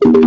Bapak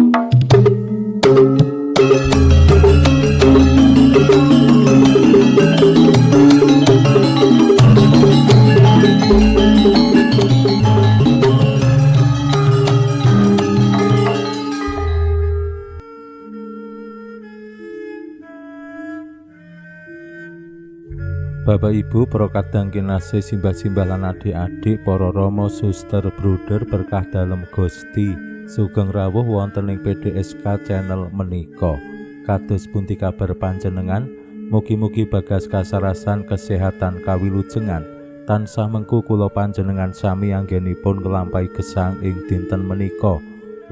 Ibu, para kadang kinasih simbah-simbah lan adik-adik, para rama suster bruder berkah dalem Gusti, sugeng rawuh wonten ing PDSK channel menika. Kados pundi kabar panjenengan? Mugi-mugi bagas kasarasan kesehatan kawilujengan tansah mengku kula panjenengan sami anggenipun nglampahi gesang ing dinten menika.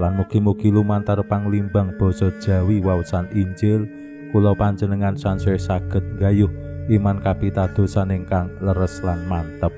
Lan mugi-mugi lumantar panglimbang basa Jawi waosan Injil kula panjenengan sansaya saged nggayuh iman kapitadosan ingkang leres lan mantep.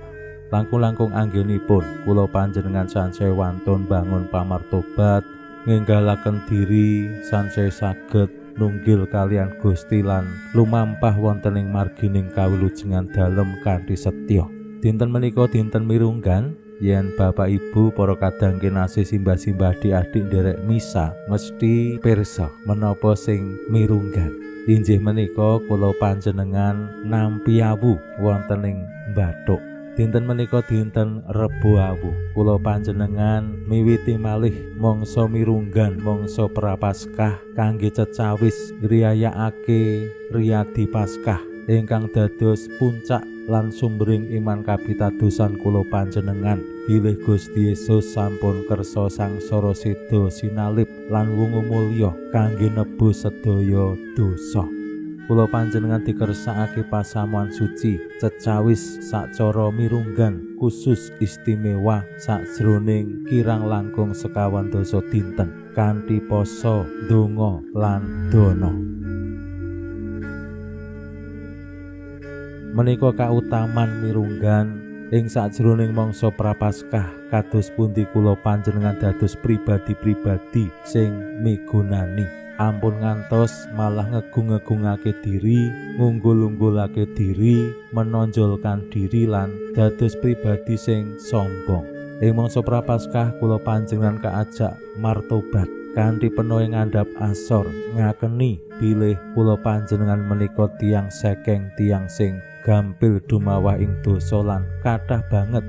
Langkung-langkung anggenipun kula panjenengan sansaya wantun bangun pamartobat, ngenggalaken diri sansaya saged nunggil kalian Gusti lan lumampah wonten ing margining kawilujengan dalem kanthi setya. Dinten menika dinten mirunggan, yen Bapak Ibu para kadang kinasih simbah-simbah adik-adik nderek misa mesti pirsa menapa sing mirunggan. Inggih menika kula panjenengan nampi awu wonten ing Bathuk. Dinten menika dinten Rebo Awu. Kula panjenengan miwiti malih mangsa mirunggan mangsa Prapaskah kangge cecawis ngriyayakake riyadi Paskah ingkang dados puncak lan sumbering iman kapitadosan kula panjenengan. Bilih Gusti Yesus sampun kersa sangsara seda sinalip lan wungu mulya kangge nebus sedaya dosa. Kula panjenengan dikersakake pasamuan suci cecawis sacara mirunggan khusus istimewa sajroning kirang langkung 50 dinten kanthi poso, donga lan dana. Menika kautaman mirunggan ing sajroning mangsa Prapaskah kados pundi kula panjenengan dados pribadi-pribadi sing migunani, ampun ngantos malah ngegung-ngegungake diri, ngunggul-unggulake diri, menonjolkan diri lan dados pribadi sing sombong. Ing mangsa Prapaskah kula panjenengan kaajak martobat kanthi penuh ngandhap asor ngakeni bilih kula panjenengan menika tiyang sekeng, tiyang sing gampil dumawah ing dosa lan kathah banget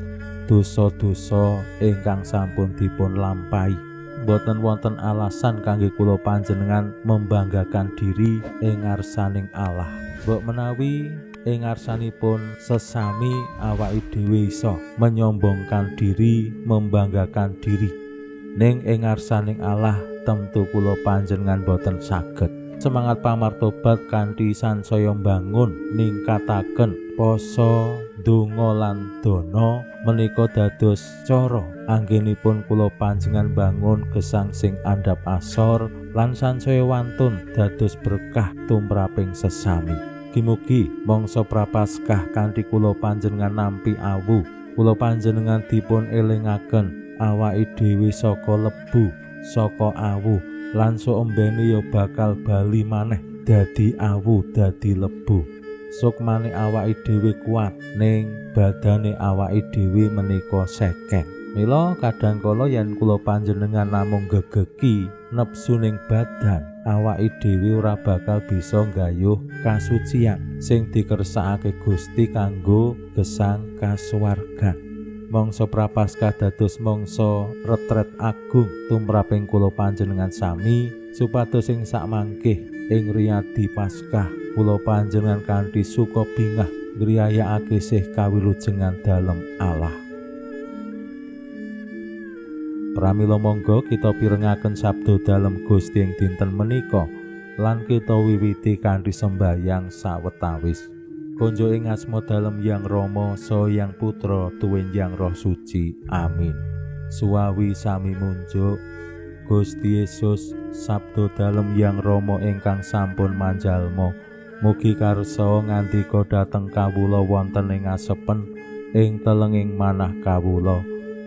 dosa-dosa ingkang sampun dipun lampahi. Boten wonten alasan kangge kula panjenengan membanggakan diri ing ngarsaning Allah. Mbok menawi ing ngarsanipun sesami awake dhewe iso menyombongkan diri, membanggakan diri. Ning ing ngarsaning Allah temtu kula panjenengan boten saged. Semangat pamartobat kanthi sansaya mbangun ningkataken poso, donga lan dana menika dados cara anggenipun kula panjenengan bangun gesang sing andhap asor lan sansaya wantun dados berkah tumraping sesami. Mugi mangsa Prapaskah kanthi kula panjenengan nampi awu, kula panjenengan dipun elingaken awake dhewe saka lebu, saka awu lan saombene ya bakal bali maneh dadi awu, dadi lebu. Sukmane awake dhewe kuat ning badane awake dhewe menika sekeng. Mila kadangkala yen kula panjenengan namung gegeki nepsuning badan, awake dhewe ora bakal bisa nggayuh kasucian sing dikersakake Gusti kanggo gesang kasuwargan. Mangsa Prapaskah dados mangsa retret agung tumraping kula panjenengan sami supados ing sakmangkih ing riyadi Paskah kula panjenengan kanthi suka bingah ngriyayakake sih kawilujengan dalem Allah. Pramila monggo kita pirengaken sabda dalem Gusti ing dinten menika lan kita wiwiti kanthi sembahyang sawetawis. Konjo ing asma dalem Yang Rama saha Yang Putra tuwin Yang Roh Suci. Amin. Suwawi sami munjuk. Gusti Yesus sabda dalem Yang Rama ingkang sampun manjalma, mugi karsa ngandika dhateng kawula wonten ing asepen ing telenging manah kawula.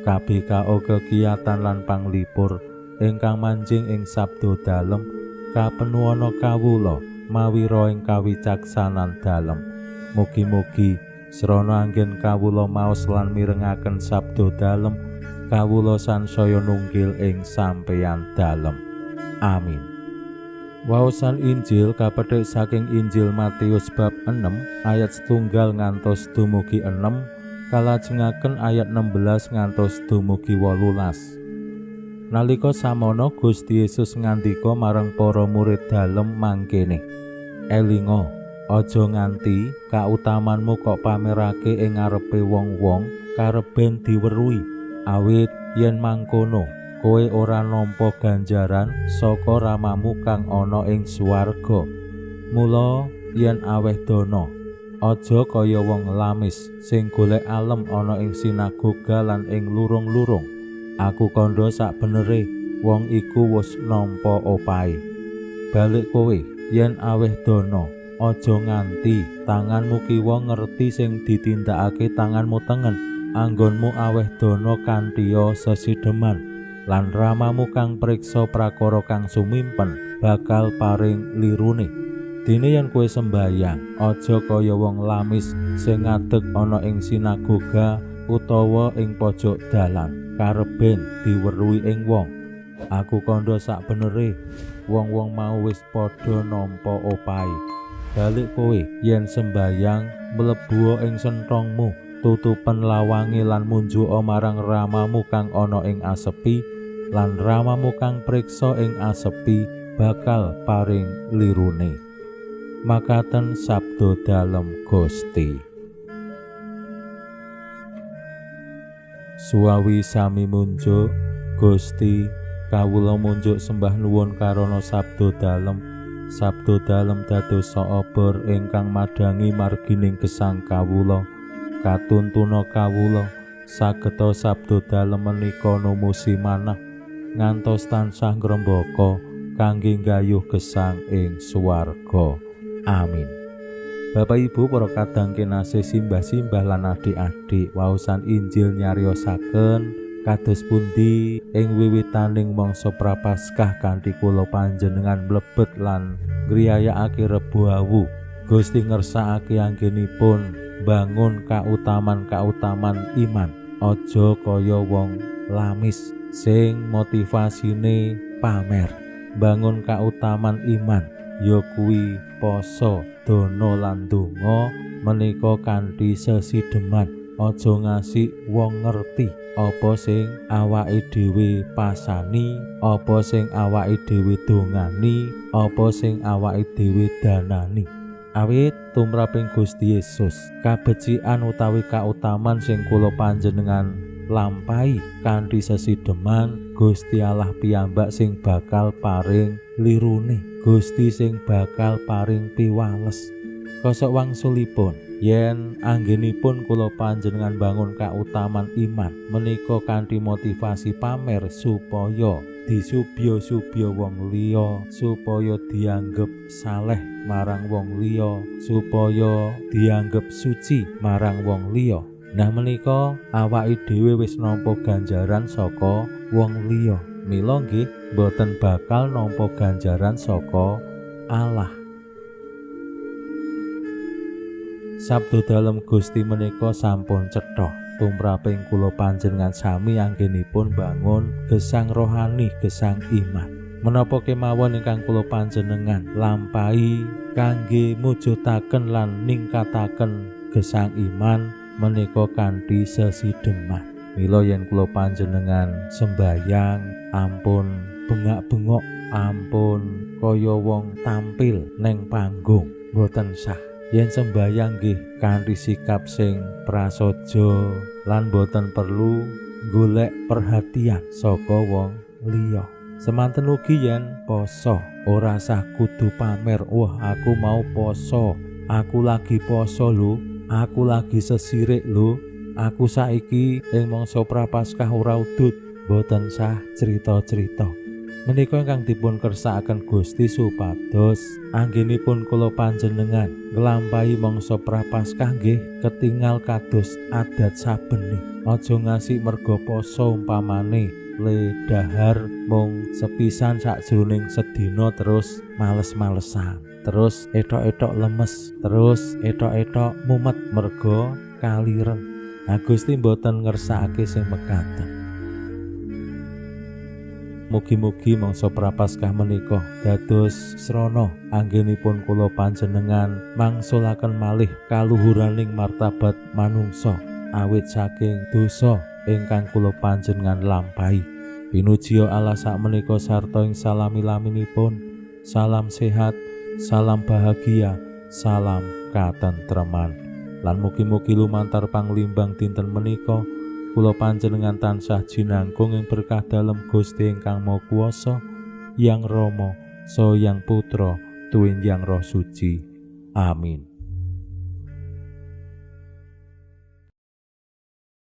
KBKO kegiatan lan panglipur ingkang manjing ing sabda dalem kapenuwana kawula mawi ro ing kawicaksanan dalem. Mugi-mugi srana anggen kawula maos lan mirengaken sabda dalem, kawula sansaya nunggil ing sampeyan dalem. Amin. Waosan Injil kapethik saking Injil Matius bab 6 ayat 1 ngantos dumugi 6, kalajengaken ayat 16 ngantos dumugi 18. Nalika samono Gusti Yesus ngandika marang para murid dalem mangkene, "Elinga, aja nganti kautamanmu kok pamerake ing ngarepe wong-wong kareben diweruhi, awit yen mangkono kowe ora nampa ganjaran saka Ramamu kang ana ing swarga. Mula yen aweh dana, aja kaya wong lamis sing golek alem ana ing sinagoga lan ing lurung-lurung. Aku kandha sakbenere wong iku wis nampa opahe. Balik kowe yen aweh dana, aja nganti tanganmu kiwa ngerti sing ditindakake tanganmu tengen. Anggonmu aweh dana kanthi sesideman, lan Ramamu kang priksa prakara kang sumimpen bakal paring lirune. Dene yen kowe sembayang, aja kaya wong lamis sing ngadeg ana ing sinagoga utawa ing pojok dalan kareben diweruhi ing wong. Aku kandha sakbenere wong-wong mau wis padha nampa opahe. Balik kowe yen sembayang, mlebu ing senthongmu, tutupen lawange lan munjuk marang Ramamu kang ana ing asepi, lan Ramamu kang priksa ing asepi bakal paring lirune." Makaten sabda dalem Gusti. Suwawi sami munjuk, Gusti, kawula munjuk sembah nuwun karana sabda dalem dadosa obor ingkang madangi margining gesang kawula. Katuntuna kawula sageta sabda dalem menika numusi manah ngantos tansah ngrembaka kangge nggayuh gesang ing swarga. Amin. Bapak Ibu para kadang kinasih simbah-simbah lan adik-adik, waosan Injil nyariosaken kados pundi ing wiwitaning mangsa Prapaskah kanthi kula panjenengan mlebet lan ngriyayakake Rebo Awu. Gusti ngersakake anggenipun bangun kautaman-kautaman iman, aja kaya wong lamis sing motivasine pamer. Bangun kautaman iman ya kuwi poso, dana lan donga menika kanthi sesideman. Aja ngasik wong ngerti apa sing awake dhewe pasani, apa sing awake dhewe dongani, apa sing awake dhewe danani. Awit tumraping Gusti Yesus, kabecikan utawi kautaman sing kula panjenengan lampahi kanthi sesideman, Gusti Allah piyambak sing bakal paring lirune, Gusti sing bakal paring piwales. Kosok wangsulipun yen anggenipun kula panjenengan bangun kautaman iman menika kanthi motivasi pamer supaya disubya-subya wong liya, supaya dianggep saleh marang wong liya, supaya dianggep suci marang wong liya. Nah menika awake dhewe wis nampa ganjaran saka wong liya, mila nggih boten bakal nampa ganjaran saka Allah. Sabda dalem Gusti menika sampun cetha tumraping kula panjenengan sami anggenipun bangun gesang rohani, gesang iman. Menapa kemawon ingkang kula panjenengan lampahi kangge mujudaken lan ningkataken gesang iman menika kanthi sesideman. Mila yen kula panjenengan sembayang ampun bengak-bengok, ampun kaya wong tampil neng panggung, boten sah. Yen sembayang nggih kanthi sikap sing prasaja lan boten perlu golek perhatian saka wong liya. Semanten ugi yen poso ora sah kudu pamer, wah aku mau poso, aku lagi poso lho, aku lagi sesirik lho, aku saiki ing mangsa Prapaskah ora udut. Boten sah cerita-cerita. Menika ingkang dipun kersakaken Gusti supados anggenipun kula panjenengan nglampahi mangsa Prapaskah nggih ketingal kados adat sabeni. Aja ngasih merga poso umpamane le dahar mung sepisan sakjroning sedina terus males-malesan, terus etok-etok lemes, terus etok-etok mumet merga kalireng. Nah Gusti mboten ngersakake sing mekaten. Mugi-mugi mangsa prapaskah menika dados srana anggenipun kula panjenengan mangsulaken malih kaluhuraning martabat manungsa awit saking dosa ingkang kula panjenengan lampahi. Pinuji Allah sakmenika sarta ing salami-laminipun. Salam sehat, salam bahagia, salam katentreman. Lan mugi-mugi lumantar panglimbang dinten menika kula panjenengan tansah jinangkung ing berkah dalem Gusti ingkang Maha Kuwasa, Yang Rama saha Yang Putra tuwin Yang Roh Suci. Amin.